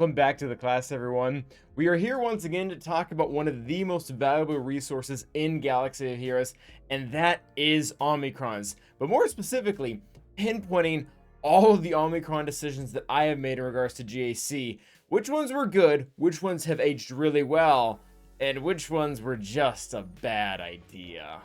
Welcome back to the class, everyone. We are here once again to talk about one of the most valuable resources in Galaxy of Heroes, and that is Omicrons. But more specifically, pinpointing all of the Omicron decisions that I have made in regards to GAC. Which ones were good, which ones have aged really well, and which ones were just a bad idea.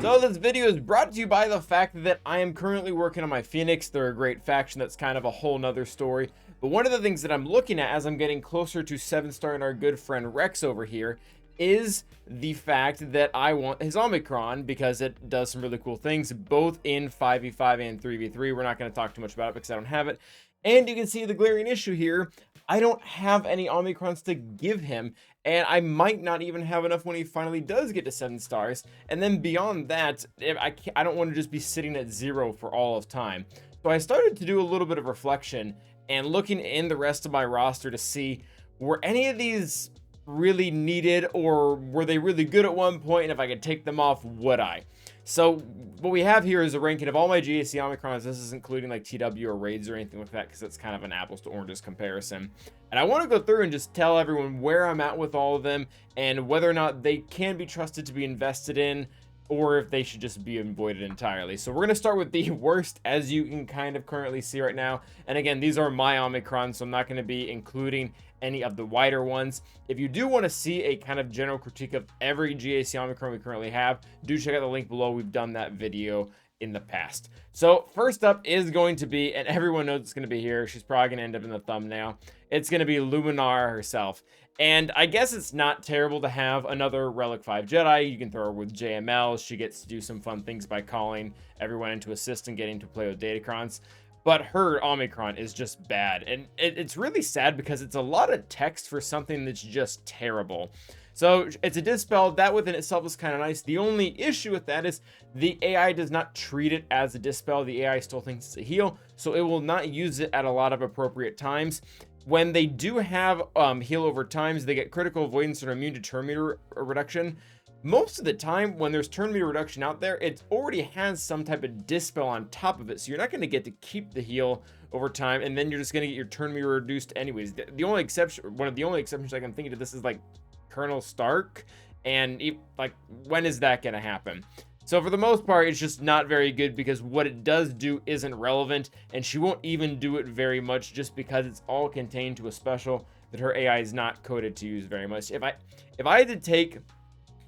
So this video is brought to you by the fact that I am currently working on my Phoenix. They're a great faction. That's kind of a whole nother story. But one of the things that I'm looking at as I'm getting closer to 7-star and our good friend Rex over here is the fact that I want his Omicron because it does some really cool things both in 5v5 and 3v3. We're not going to talk too much about it because I don't have it. And you can see the glaring issue here. I don't have any Omicrons to give him, and I might not even have enough when he finally does get to 7 stars. And then beyond that, I don't want to just be sitting at 0 for all of time. So I started to do a little bit of reflection and looking in the rest of my roster to see, were any of these really needed, or were they really good at one point, and if I could take them off, would I? So what we have here is a ranking of all my GAC Omicrons. This is including like TW or raids or anything like that, because it's kind of an apples to oranges comparison. And I want to go through and just tell everyone where I'm at with all of them and whether or not they can be trusted to be invested in, or if they should just be avoided entirely. So we're going to start with the worst, as you can kind of currently see right now. And again, these are my Omicrons, so I'm not going to be including any of the wider ones. If you do want to see a kind of general critique of every GAC Omicron we currently have, do check out the link below. We've done that video in the past. So first up is going to be, and everyone knows it's going to be here, she's probably going to end up in the thumbnail, it's going to be Luminar herself. And I guess it's not terrible to have another Relic 5 Jedi. You can throw her with JML. She gets to do some fun things by calling everyone into assist and getting to play with Datacrons. But her Omicron is just bad. And it's really sad because it's a lot of text for something that's just terrible. So it's a dispel. That within itself is kind of nice. The only issue with that is the AI does not treat it as a dispel. The AI still thinks it's a heal, so it will not use it at a lot of appropriate times. When they do have heal over times, they get critical avoidance and immune to turn meter reduction. Most of the time when there's turn meter reduction out there, it already has some type of dispel on top of it, so you're not going to get to keep the heal over time, and then you're just going to get your turn meter reduced anyways. The only exception, one of the only exceptions I can think of to this is like Colonel Stark, and like, when is that going to happen? So for the most part, it's just not very good because what it does do isn't relevant, and she won't even do it very much just because it's all contained to a special that her AI is not coded to use very much. If I had to take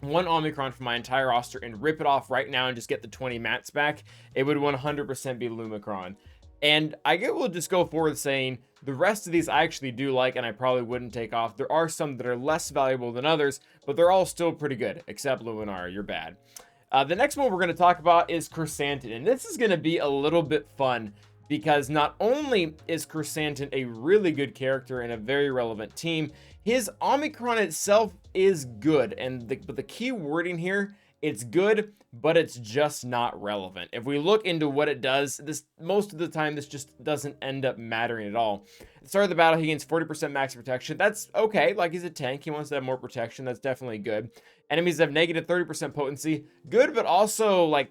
one Omicron from my entire roster and rip it off right now and just get the 20 mats back, it would 100% be Lumicron. And I will just go forward saying the rest of these I actually do like, and I probably wouldn't take off. There are some that are less valuable than others, but they're all still pretty good, except Luminar. You're bad. The next one we're going to talk about is Chrysanthemum, and this is going to be a little bit fun because not only is Chrysanthemum a really good character and a very relevant team, his Omicron itself is good, and but the key wording here, it's good, but it's just not relevant. If we look into what it does, this most of the time this just doesn't end up mattering at all. At the start of the battle, he gains 40% max protection. That's okay, like he's a tank, he wants to have more protection, that's definitely good. Enemies have negative 30% potency, good, but also like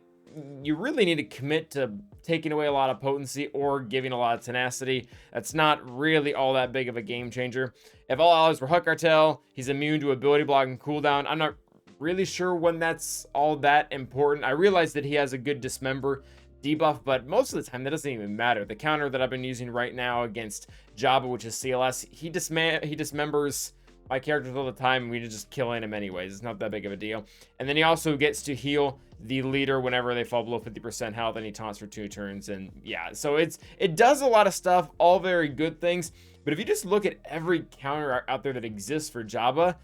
you really need to commit to taking away a lot of potency or giving a lot of tenacity. That's not really all that big of a game changer. If all allies were Hut Cartel, he's immune to ability block and cooldown. I'm not really sure when that's all that important. I realize that he has a good dismember debuff, but most of the time that doesn't even matter. The counter that I've been using right now against Jabba, which is CLS, he dismembers my characters all the time, and we just killing him anyways. It's not that big of a deal. And then he also gets to heal the leader whenever they fall below 50% health, and he taunts for 2 turns. And yeah, so it does a lot of stuff, all very good things. But if you just look at every counter out there that exists for Jabba,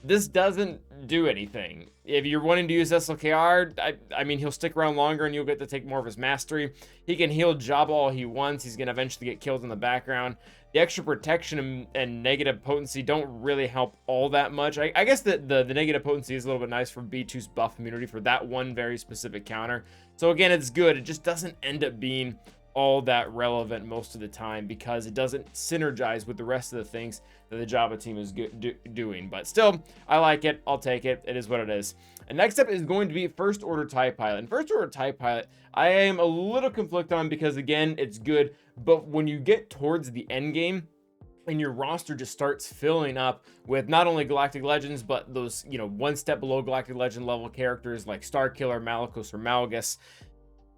this doesn't do anything. If you're wanting to use SLKR, I mean, he'll stick around longer and you'll get to take more of his mastery. He can heal Jabba all he wants. He's going to eventually get killed in the background. The extra protection and negative potency don't really help all that much. I guess that the negative potency is a little bit nice for B2's buff immunity for that one very specific counter. So again, it's good. It just doesn't end up being all that relevant most of the time because it doesn't synergize with the rest of the things that the Jabba team is doing. But still, I like it. I'll take it. It is what it is. And next up is going to be First Order TIE Pilot. And First Order TIE Pilot, I am a little conflicted on because, again, it's good, but when you get towards the end game, and your roster just starts filling up with not only Galactic Legends, but those, one step below Galactic Legend level characters like Starkiller, Malicos, or Malgus,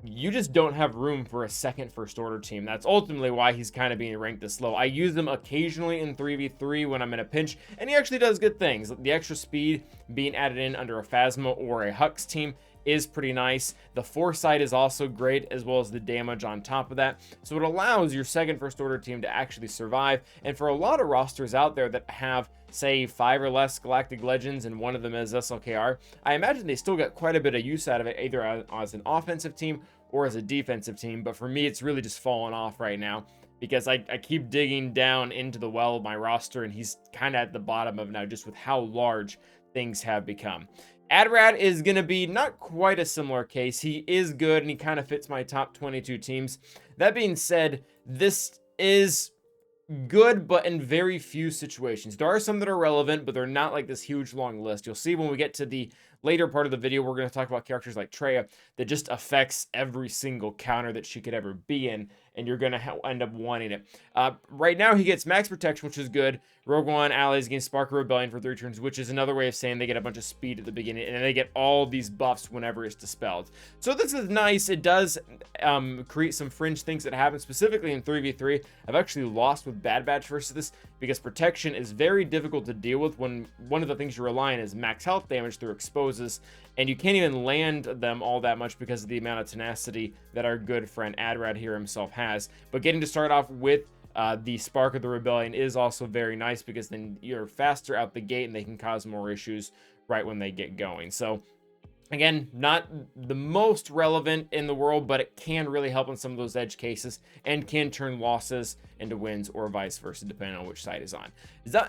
you just don't have room for a second First Order team. That's ultimately why he's kind of being ranked this low. I use him occasionally in 3v3 when I'm in a pinch, and he actually does good things. The extra speed being added in under a Phasma or a Hux team is pretty nice. The foresight is also great, as well as the damage on top of that. So it allows your second First Order team to actually survive. And for a lot of rosters out there that have, say, 5 or less Galactic Legends and one of them is SLKR, I imagine they still get quite a bit of use out of it, either as an offensive team or as a defensive team. But for me, it's really just fallen off right now, because I keep digging down into the well of my roster, and he's kind of at the bottom of it now, just with how large things have become. Adrad is going to be not quite a similar case. He is good, and he kind of fits my top 22 teams. That being said, this is good, but in very few situations. There are some that are relevant, but they're not like this huge long list. You'll see when we get to the later part of the video, we're going to talk about characters like Traya that just affects every single counter that she could ever be in, and you're going to end up wanting it. Right now, he gets max protection, which is good. Rogue One allies gain Spark of Rebellion for 3 turns, which is another way of saying they get a bunch of speed at the beginning, and then they get all these buffs whenever it's dispelled. So this is nice. It does create some fringe things that happen, specifically in 3v3. I've actually lost with Bad Batch versus this, because protection is very difficult to deal with when one of the things you're relying on is max health damage through exposes, and you can't even land them all that much because of the amount of tenacity that our good friend Adrad here himself has. But getting to start off with the Spark of the Rebellion is also very nice, because then you're faster out the gate and they can cause more issues right when they get going. So again, not the most relevant in the world, but it can really help in some of those edge cases and can turn losses into wins, or vice versa, depending on which side is on.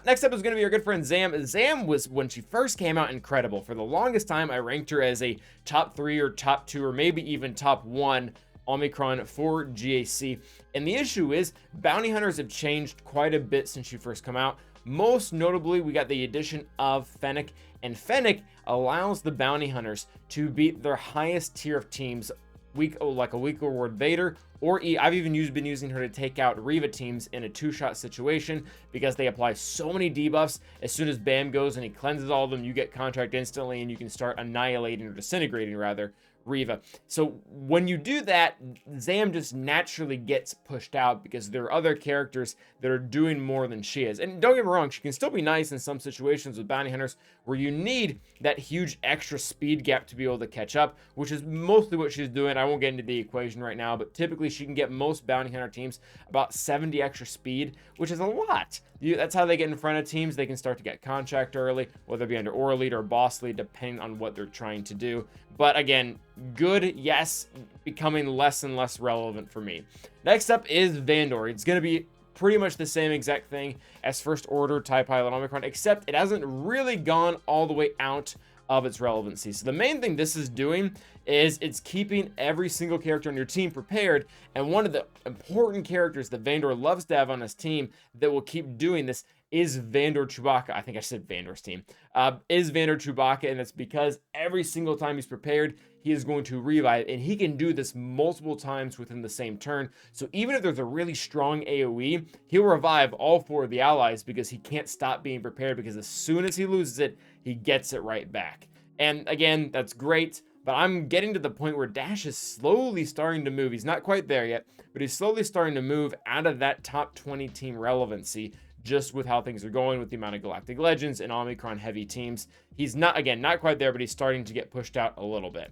Next up is going to be our good friend Zam. Zam was, when she first came out, incredible. For the longest time, I ranked her as a top 3 or top 2 or maybe even top 1 Omicron for GAC. And the issue is bounty hunters have changed quite a bit since she first come out. Most notably, we got the addition of Fennec, and Fennec allows the bounty hunters to beat their highest tier of teams, like a weak reward Vader, or I've even been using her to take out Reva teams in a 2-shot situation, because they apply so many debuffs. As soon as Bam goes and he cleanses all of them, you get contract instantly, and you can start annihilating, or disintegrating rather, Reva. So when you do that, Zam just naturally gets pushed out, because there are other characters that are doing more than she is. And don't get me wrong, she can still be nice in some situations with bounty hunters where you need that huge extra speed gap to be able to catch up, which is mostly what she's doing. I won't get into the equation right now, but typically she can get most bounty hunter teams about 70 extra speed, which is a lot. That's how they get in front of teams. They can start to get contract early, whether it be under Aura Lead or Boss Lead, depending on what they're trying to do. But again, good, yes, becoming less and less relevant for me. Next up is Vandor. It's going to be pretty much the same exact thing as First Order TIE Pilot Omicron, except it hasn't really gone all the way out of its relevancy. So the main thing this is doing is it's keeping every single character on your team prepared, and one of the important characters that Vandor loves to have on his team that will keep doing this is Vandor Chewbacca. I think I said Vandor's team. Is Vandor Chewbacca, and it's because every single time he's prepared, he is going to revive, and he can do this multiple times within the same turn. So even if there's a really strong AoE, he'll revive all 4 of the allies, because he can't stop being prepared, because as soon as he loses it, he gets it right back. And again, that's great, but I'm getting to the point where Dash is slowly starting to move. He's not quite there yet, but he's slowly starting to move out of that top 20 team relevancy, just with how things are going with the amount of Galactic Legends and Omicron heavy teams. He's not quite there, but he's starting to get pushed out a little bit.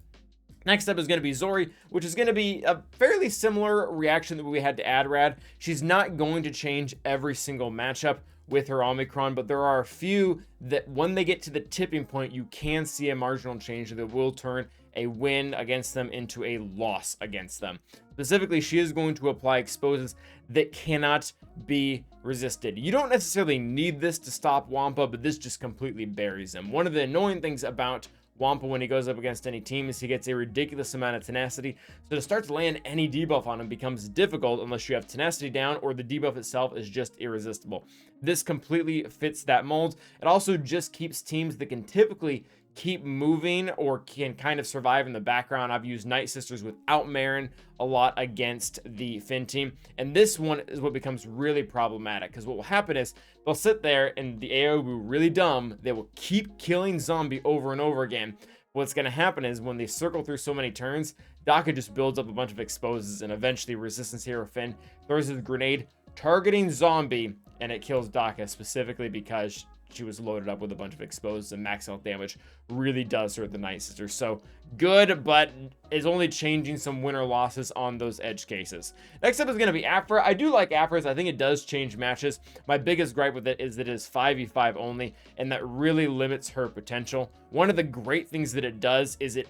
Next up is going to be Zori, which is going to be a fairly similar reaction that we had to Adrad. She's not going to change every single matchup with her Omicron, but there are a few that when they get to the tipping point, you can see a marginal change that will turn a win against them into a loss against them. Specifically, she is going to apply exposes that cannot be resisted. You don't necessarily need this to stop Wampa, but this just completely buries him. One of the annoying things about Wampa when he goes up against any team is he gets a ridiculous amount of tenacity, so to start to land any debuff on him becomes difficult unless you have tenacity down or the debuff itself is just irresistible. This completely fits that mold. It also just keeps teams that can typically keep moving or can kind of survive in the background. I've used Night Sisters without Marin a lot against the Finn team, and this one is what becomes really problematic, because what will happen is they'll sit there and the AoE will be really dumb. They will keep killing zombie over and over again. What's going to happen is when they circle through so many turns, Daka just builds up a bunch of exposes, and eventually Resistance Hero Finn throws his grenade targeting zombie, and it kills Daka specifically because she was loaded up with a bunch of exposed, and max health damage really does hurt the Night Sister. So good, but is only changing some win or losses on those edge cases. Next up is going to be Aphra. I do like Aphra's. I think it does change matches. My biggest gripe with it is that it is 5v5 only, and that really limits her potential. One of the great things that it does is it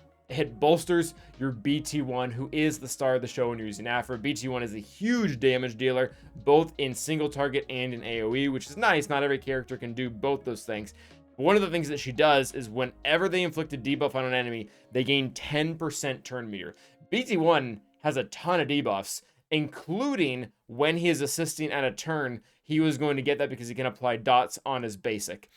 bolsters your BT1, who is the star of the show when you're using Aphra. BT1 is a huge damage dealer, both in single target and in AoE, which is nice. Not every character can do both those things. But one of the things that she does is whenever they inflict a debuff on an enemy, they gain 10% turn meter. BT1 has a ton of debuffs, including when he is assisting at a turn, he was going to get that because he can apply dots on his basic.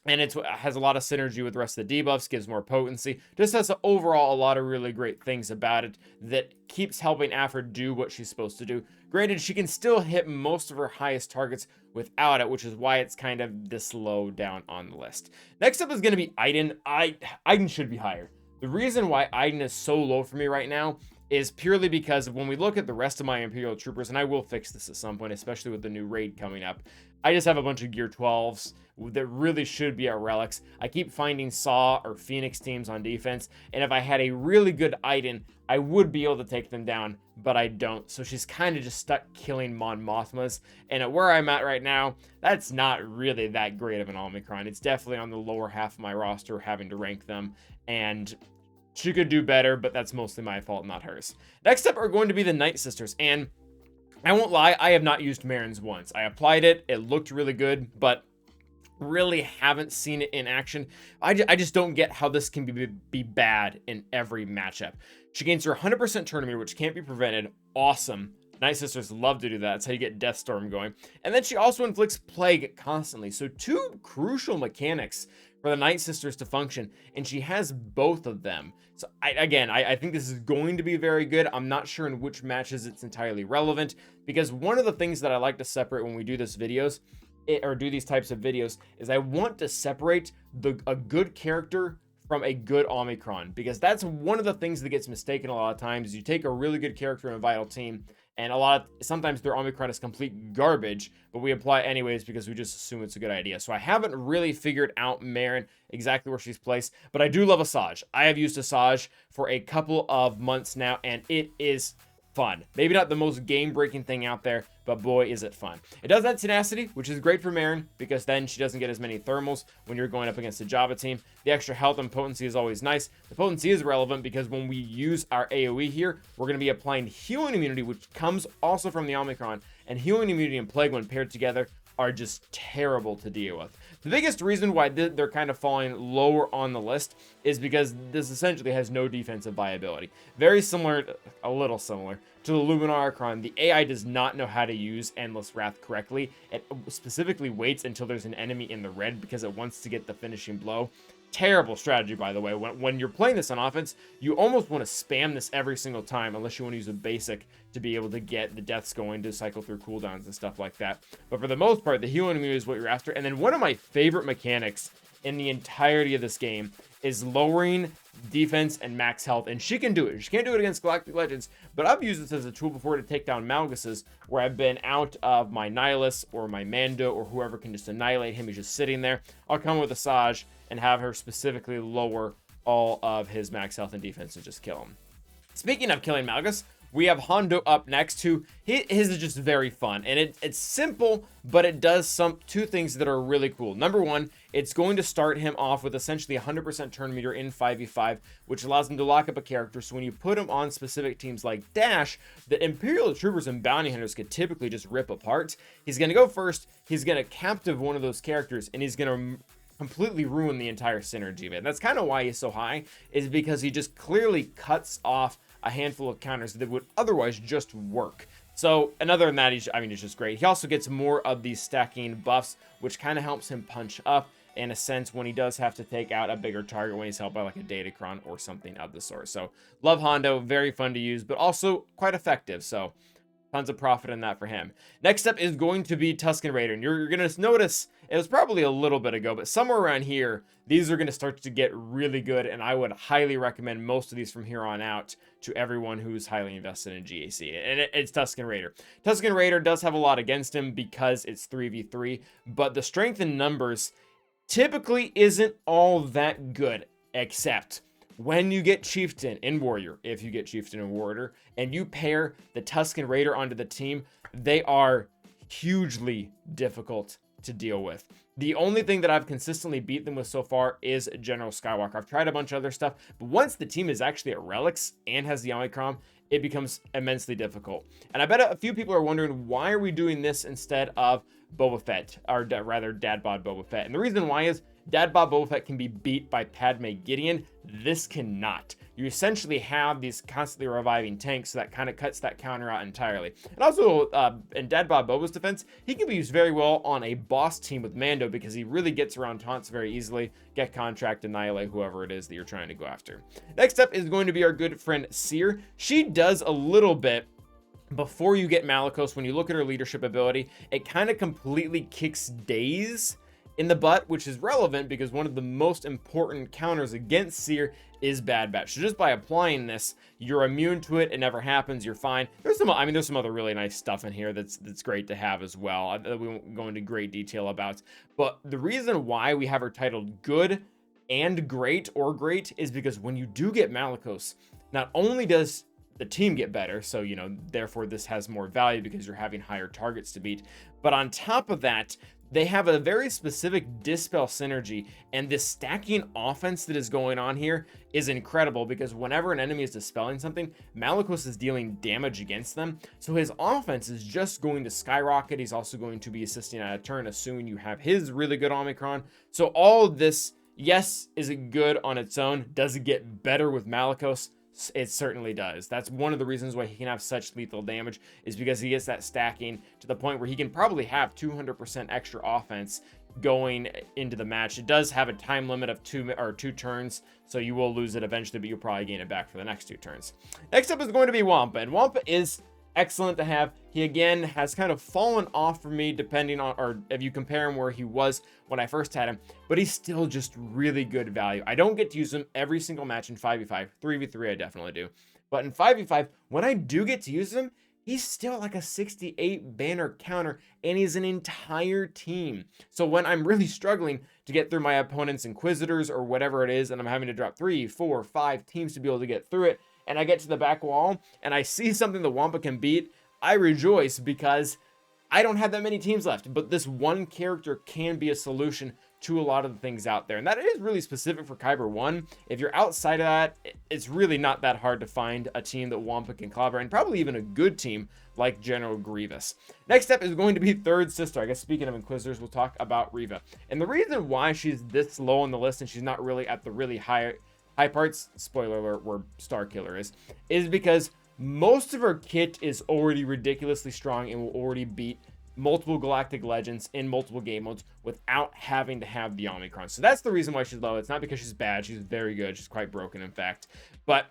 And it has a lot of synergy with the rest of the debuffs, gives more potency, just has overall a lot of really great things about it that keeps helping Aphra do what she's supposed to do. Granted, she can still hit most of her highest targets without it, which is why it's kind of this low down on the list. Next up is going to be Iden. Iden should be higher. The reason why Iden is so low for me right now is purely because when we look at the rest of my Imperial Troopers, and I will fix this at some point, especially with the new raid coming up, I just have a bunch of Gear 12s that really should be at relics. I keep finding Saw or Phoenix teams on defense, and if I had a really good Iden, I would be able to take them down, but I don't. So she's kind of just stuck killing Mon Mothmas, and at where I'm at right now, that's not really that great of an Omicron. It's definitely on the lower half of my roster, having to rank them, and she could do better, but that's mostly my fault, not hers. Next up are going to be the Night Sisters, and I won't lie, I have not used Marin's once. I applied it, it looked really good, but really haven't seen it in action. I just don't get how this can be bad in every matchup. She gains her 100% turn meter, which can't be prevented. Awesome. Night Sisters love to do that. That's how you get Death Storm going. And then she also inflicts Plague constantly. So two crucial mechanics for the Night Sisters to function, and she has both of them. So I think this is going to be very good. I'm not sure in which matches it's entirely relevant, because one of the things that I like to separate when we do these videos, or do these types of videos, is I want to separate a good character from a good Omicron, because that's one of the things that gets mistaken a lot of times. You take a really good character in a vital team, and sometimes their Omicron is complete garbage, but we apply it anyways because we just assume it's a good idea. So I haven't really figured out Marin exactly where she's placed, but I do love Asajj. I have used Asajj for a couple of months now, and it is fun. Maybe not the most game-breaking thing out there, but boy, is it fun. It does add tenacity, which is great for Marin, because then she doesn't get as many thermals when you're going up against a Java team. The extra health and potency is always nice. The potency is relevant because when we use our AoE here, we're going to be applying healing immunity, which comes also from the Omicron, and healing immunity and Plague, when paired together, are just terrible to deal with. The biggest reason why they're kind of falling lower on the list is because this essentially has no defensive viability. Very similar, a little similar, to the Lumicron. The AI does not know how to use Endless Wrath correctly. It specifically waits until there's an enemy in the red because it wants to get the finishing blow. Terrible strategy, by the way. When you're playing this on offense, you almost want to spam this every single time, unless you want to use a basic to be able to get the deaths going to cycle through cooldowns and stuff like that. But for the most part, the healing immunity is what you're after. And then one of my favorite mechanics in the entirety of this game is lowering defense and max health, and she can do it. She can't do it against Galactic Legends, but I've used this as a tool before to take down Malguses, where I've been out of my Nihilus or my Mando or whoever can just annihilate him. He's just sitting there. I'll come with Asajj and have her specifically lower all of his max health and defense and just kill him. Speaking of killing Malgus, we have Hondo up next, who his is just very fun, and it's simple, but it does two things that are really cool. Number one, it's going to start him off with essentially 100% turn meter in 5v5, which allows him to lock up a character. So when you put him on specific teams like Dash, the Imperial Troopers and Bounty Hunters could typically just rip apart. He's going to go first, he's going to captive one of those characters, and he's going to completely ruin the entire synergy of it. And that's kind of why he's so high, is because he just clearly cuts off a handful of counters that would otherwise just work. So, and other than that, he's just great. He also gets more of these stacking buffs, which kind of helps him punch up. in a sense when he does have to take out a bigger target when he's held by like a Datacron or something of the sort. So love Hondo, very fun to use, but also quite effective. So tons of profit in that for him. Next up is going to be Tusken Raider. And you're going to notice it was probably a little bit ago, but somewhere around here, these are going to start to get really good. And I would highly recommend most of these from here on out to everyone who's highly invested in GAC. And it's Tusken Raider. Tusken Raider does have a lot against him because it's 3v3, but the strength in numbers typically isn't all that good, except when you get Chieftain in Warrior, if you get Chieftain in Warrior, and you pair the Tusken Raider onto the team, they are hugely difficult to deal with. The only thing that I've consistently beat them with so far is General Skywalker. I've tried a bunch of other stuff, but once the team is actually at Relics and has the Omicron, it becomes immensely difficult. And I bet a few people are wondering, why are we doing this instead of Boba Fett, or rather Dad Bod Boba Fett? And the reason why is Dad Bod Boba Fett can be beat by Padme Gideon. This cannot. You essentially have these constantly reviving tanks, so that kind of cuts that counter out entirely. And also, in Dad Bod Boba's defense, he can be used very well on a boss team with Mando because he really gets around taunts very easily, get contract, annihilate whoever it is that you're trying to go after. Next up is going to be our good friend Seer. She does a little bit before you get Malicos. When you look at her leadership ability, it kind of completely kicks Daze in the butt, which is relevant because one of the most important counters against Seer is Bad Batch. So just by applying this, you're immune to it. It never happens. You're fine. There's some other really nice stuff in here that's great to have as well. We won't go into great detail about. But the reason why we have her titled good and great or great is because when you do get Malicos, not only does the team get better, so therefore this has more value because you're having higher targets to beat, but on top of that, they have a very specific dispel synergy, and this stacking offense that is going on here is incredible because whenever an enemy is dispelling something, Malicos is dealing damage against them, so his offense is just going to skyrocket. He's also going to be assisting at a turn, assuming you have his really good Omicron. So all of this, yes, is it good on its own? Does it get better with Malicos? It certainly does. That's one of the reasons why he can have such lethal damage, is because he gets that stacking to the point where he can probably have 200% extra offense going into the match. It does have a time limit of two turns, so you will lose it eventually, but you'll probably gain it back for the next 2 turns. Next up is going to be Wampa, and Wampa is excellent to have. He again has kind of fallen off for me depending on, or if you compare him where he was when I first had him, but he's still just really good value. I don't get to use him every single match in 5v5. 3v3 I definitely do, but in 5v5 when I do get to use him, he's still like a 68 banner counter, and he's an entire team. So when I'm really struggling to get through my opponent's Inquisitors or whatever it is, and I'm having to drop 3, 4, 5 teams to be able to get through it, and I get to the back wall and I see something the Wampa can beat, I rejoice because I don't have that many teams left, but this one character can be a solution to a lot of the things out there. And that is really specific for Kyber 1. If you're outside of that, it's really not that hard to find a team that Wampa can collaborate, and probably even a good team like General Grievous. Next up is going to be Third Sister. I guess speaking of Inquisitors, we'll talk about Reva. And the reason why she's this low on the list and she's not really at the really high parts, spoiler alert, where Star Killer is because most of her kit is already ridiculously strong and will already beat multiple Galactic Legends in multiple game modes without having to have the Omicron. So that's the reason why she's low. It's not because she's bad. She's very good. She's quite broken, in fact. But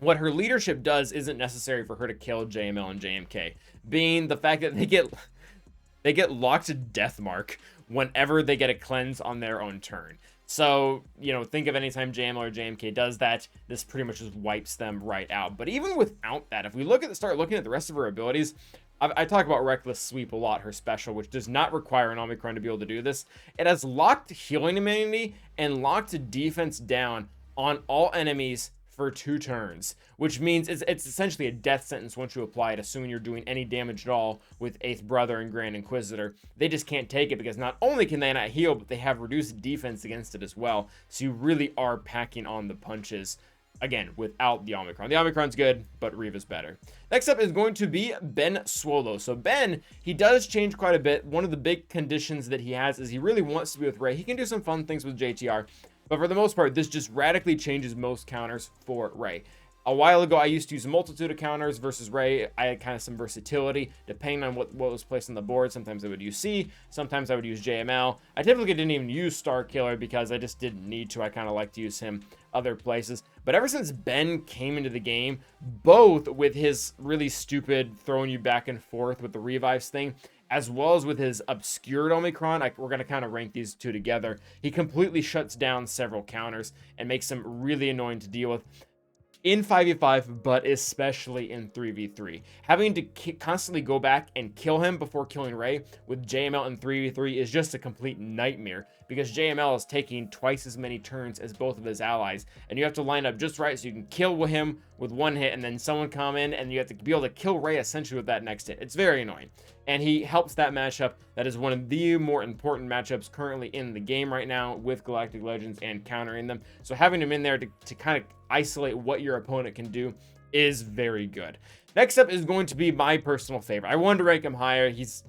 what her leadership does isn't necessary for her to kill JML and JMK, being the fact that they get locked to death mark whenever they get a cleanse on their own turn. So, think of any time JML or JMK does that, this pretty much just wipes them right out. But even without that, if we start looking at the rest of her abilities, I talk about Reckless Sweep a lot, her special, which does not require an Omicron to be able to do this. It has locked healing immunity and locked defense down on all enemies for 2 turns, which means it's essentially a death sentence once you apply it, assuming you're doing any damage at all with 8th Brother and Grand Inquisitor. They just can't take it because not only can they not heal, but they have reduced defense against it as well. So you really are packing on the punches, again, without the Omicron. The Omicron's good, but Reva's better. Next up is going to be Ben Swolo. So Ben, he does change quite a bit. One of the big conditions that he has is he really wants to be with Rey. He can do some fun things with JTR, but for the most part, this just radically changes most counters for Rey. A while ago, I used to use a multitude of counters versus Ray. I had kind of some versatility depending on what was placed on the board. Sometimes I would use C, sometimes I would use JML. I typically didn't even use Star Killer because I just didn't need to. I kind of like to use him other places. But ever since Ben came into the game, both with his really stupid throwing you back and forth with the revives thing, as well as with his obscured Omicron, we're going to kind of rank these two together. He completely shuts down several counters and makes them really annoying to deal with in 5v5, but especially in 3v3. Having to constantly go back and kill him before killing Ray with JML in 3v3 is just a complete nightmare, because JML is taking twice as many turns as both of his allies, and you have to line up just right so you can kill him with one hit, and then someone come in, and you have to be able to kill Ray essentially with that next hit. It's very annoying, and he helps that matchup. That is one of the more important matchups currently in the game right now with Galactic Legends and countering them. So having him in there to kind of isolate what your opponent can do is very good. Next up is going to be my personal favorite. I wanted to rank him higher. He's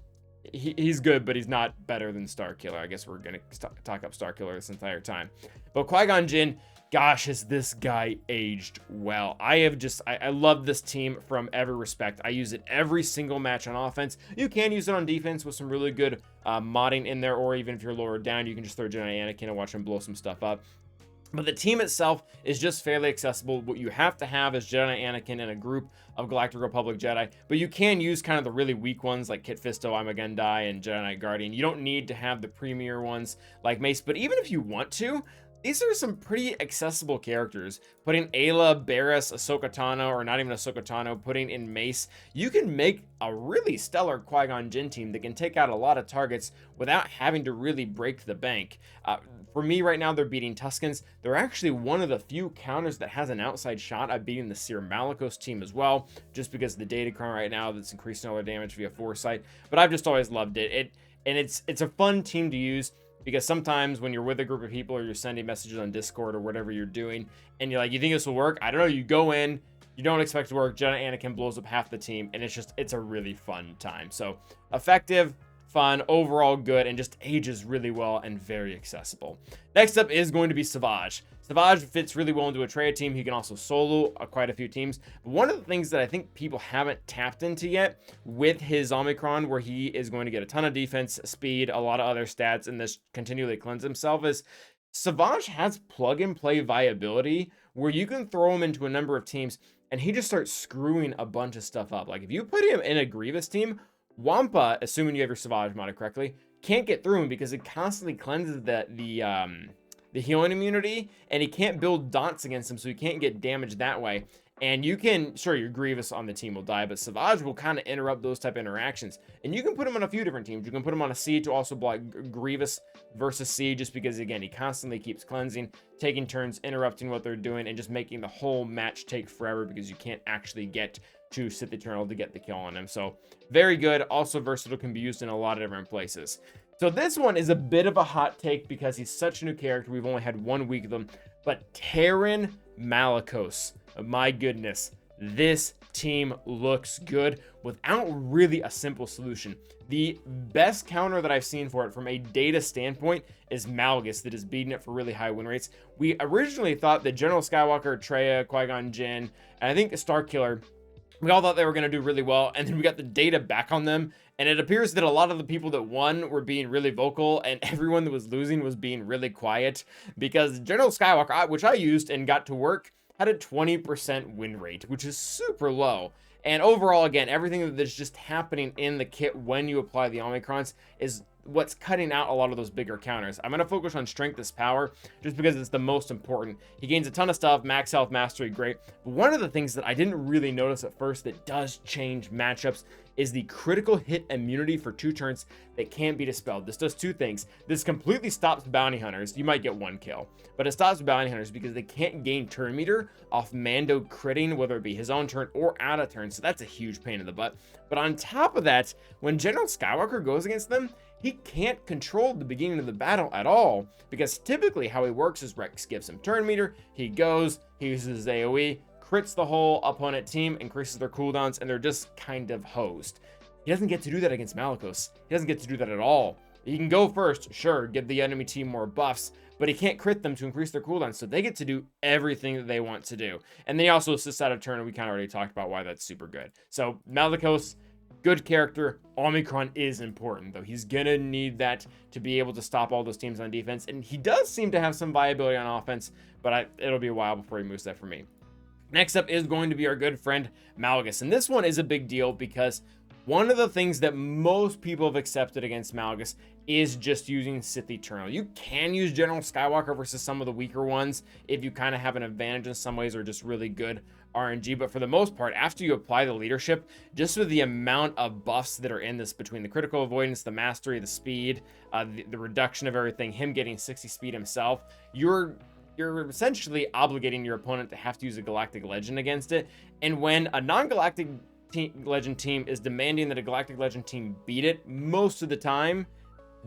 good, but he's not better than Star Killer. I guess we're gonna talk up Star Killer this entire time. But Qui-Gon Jinn, gosh, has this guy aged well. I love this team from every respect. I use it every single match on offense. You can use it on defense with some really good modding in there, or even if you're lower down, you can just throw Jedi Anakin and watch him blow some stuff up. But the team itself is just fairly accessible. What you have to have is Jedi Anakin and a group of Galactic Republic Jedi, but you can use kind of the really weak ones like Kit Fisto, Imagandai, and Jedi Knight Guardian. You don't need to have the premier ones like Mace, but even if you want to, these are some pretty accessible characters. Putting Ayla, Barriss, Ahsoka Tano, or not even Ahsoka Tano, putting in Mace, you can make a really stellar Qui-Gon Jinn team that can take out a lot of targets without having to really break the bank. For me right now, they're beating Tuskens. They're actually one of the few counters that has an outside shot at beating the Seer Malicos team as well, just because of the Datacron right now that's increasing all their damage via Foresight. But I've just always loved it. It's a fun team to use, because sometimes when you're with a group of people or you're sending messages on Discord or whatever you're doing, and you're like, you think this will work? I don't know. You go in, you don't expect it to work. Jedi Anakin blows up half the team, and it's a really fun time. So effective, fun, overall good, and just ages really well and very accessible. Next up is going to be Savage. Savage fits really well into a Traya team. He can also solo quite a few teams. But one of the things that I think people haven't tapped into yet with his Omicron, where he is going to get a ton of defense, speed, a lot of other stats, and this continually cleanse himself, is Savage has plug-and-play viability, where you can throw him into a number of teams, and he just starts screwing a bunch of stuff up. Like if you put him in a Grievous team, Wampa, assuming you have your Savage modded correctly, can't get through him because it constantly cleanses the healing immunity, and he can't build Daunts against him, so he can't get damaged that way. And you can, sure, your Grievous on the team will die, but Savage will kind of interrupt those type of interactions. And you can put him on a few different teams. You can put him on a C to also block Grievous versus C, just because, again, he constantly keeps cleansing, taking turns, interrupting what they're doing, and just making the whole match take forever because you can't actually get to Sith Eternal to get the kill on him. So very good. Also versatile, can be used in a lot of different places. So this one is a bit of a hot take because he's such a new character. We've only had 1 week of them, but Terran Malicos, my goodness, this team looks good without really a simple solution. The best counter that I've seen for it from a data standpoint is Malgus, that is beating it for really high win rates. We originally thought that General Skywalker, Traya, Qui-Gon Jinn, and I think Starkiller, we all thought they were going to do really well, and then we got the data back on them, and it appears that a lot of the people that won were being really vocal, and everyone that was losing was being really quiet, because General Skywalker, which I used and got to work, had a 20% win rate, which is super low. And overall, again, everything that's just happening in the kit when you apply the Omicrons is what's cutting out a lot of those bigger counters. I'm going to focus on Strength as Power just because it's the most important. He gains a ton of stuff, max health, mastery, great. But one of the things that I didn't really notice at first that does change matchups is the critical hit immunity for 2 turns that can't be dispelled. This does 2 things. This completely stops bounty hunters. You might get 1 kill, but it stops bounty hunters because they can't gain turn meter off Mando critting, whether it be his own turn or out of turn. So that's a huge pain in the butt. But on top of that, when General Skywalker goes against them, he can't control the beginning of the battle at all, because typically how he works is Rex gives him turn meter, he goes, he uses his AoE, crits the whole opponent team, increases their cooldowns, and they're just kind of hosed. He doesn't get to do that against Malicos. He doesn't get to do that at all. He can go first, sure, give the enemy team more buffs, but he can't crit them to increase their cooldown, so they get to do everything that they want to do. And then he also assists out of turn, and we kind of already talked about why that's super good. So Malicos, good character. Omicron is important, though. He's gonna need that to be able to stop all those teams on defense, and he does seem to have some viability on offense, but it'll be a while before he moves that for me. Next up is going to be our good friend Malgus, and this one is a big deal because one of the things that most people have accepted against Malgus is just using Sith Eternal. You can use General Skywalker versus some of the weaker ones if you kind of have an advantage in some ways or just really good RNG, but for the most part, after you apply the leadership, just with the amount of buffs that are in this between the critical avoidance, the mastery, the speed, the reduction of everything, him getting 60 speed himself, you're essentially obligating your opponent to have to use a Galactic Legend against it. And when a non-Galactic Legend team is demanding that a Galactic Legend team beat it most of the time,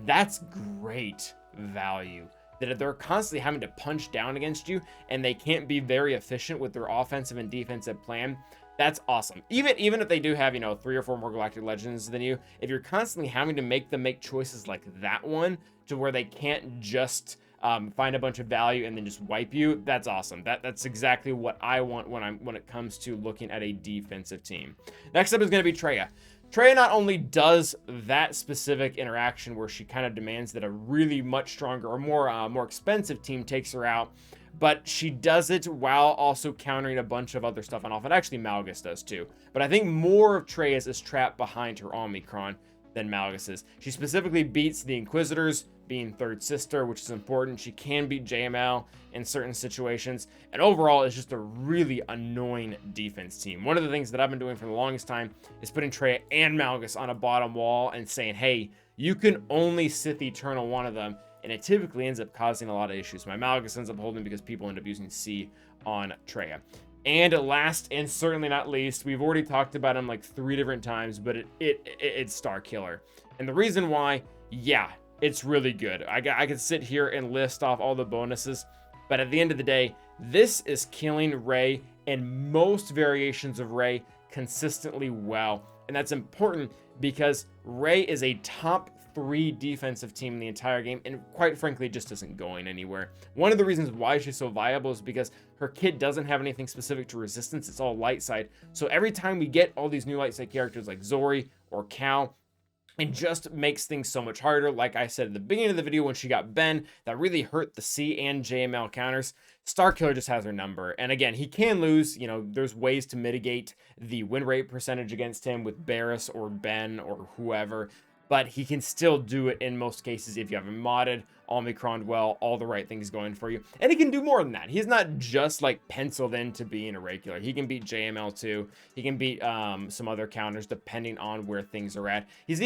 that's great value. That they're constantly having to punch down against you and they can't be very efficient with their offensive and defensive plan. That's awesome. Even if they do have, 3 or 4 more Galactic Legends than you, if you're constantly having to make them make choices like that one to where they can't just find a bunch of value and then just wipe you, that's awesome. That's exactly what I want when it comes to looking at a defensive team. Next up is going to be Traya. Traya not only does that specific interaction where she kind of demands that a really much stronger or more expensive team takes her out, but she does it while also countering a bunch of other stuff on off. And actually Malgus does too. But I think more of Traya's is trapped behind her Omicron than Malgus's. She specifically beats the Inquisitors, being third sister, which is important. She can beat JML in certain situations, and overall it's just a really annoying defense team. One of the things that I've been doing for the longest time is putting Traya and Malgus on a bottom wall and saying, hey, you can only Sith Eternal one of them, and it typically ends up causing a lot of issues. My Malgus ends up holding because people end up using C on Traya. And last and certainly not least, we've already talked about him like 3 different times, but it's Starkiller. And the reason why, yeah, it's really good. I could sit here and list off all the bonuses, but at the end of the day, this is killing Rey and most variations of Rey consistently well. And that's important because Rey is a top 3 defensive team in the entire game, and quite frankly, just isn't going anywhere. One of the reasons why she's so viable is because her kit doesn't have anything specific to resistance. It's all light side. So every time we get all these new light side characters like Zori or Cal, it just makes things so much harder. Like I said at the beginning of the video, when she got Ben, that really hurt the C and JML counters. Starkiller just has her number. And again, he can lose. There's ways to mitigate the win rate percentage against him with Barris or Ben or whoever. But he can still do it in most cases if you have him modded, Omicron well, all the right things going for you. And he can do more than that. He's not just like penciled in to being a regular. He can beat JML too. He can beat some other counters depending on where things are at. He's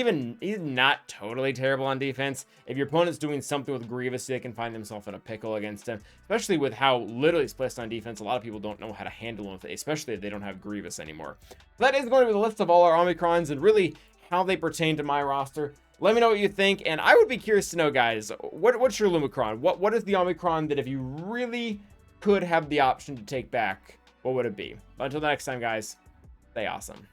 not totally terrible on defense. If your opponent's doing something with Grievous, they can find themselves in a pickle against him, especially with how little he's placed on defense. A lot of people don't know how to handle him, especially if they don't have Grievous anymore. That is going to be the list of all our Omicrons and really how they pertain to my roster. Let me know what you think, and I would be curious to know, guys, what's your Lumicron? What is the Omicron that if you really could have the option to take back, what would it be? But until next time, guys, stay awesome.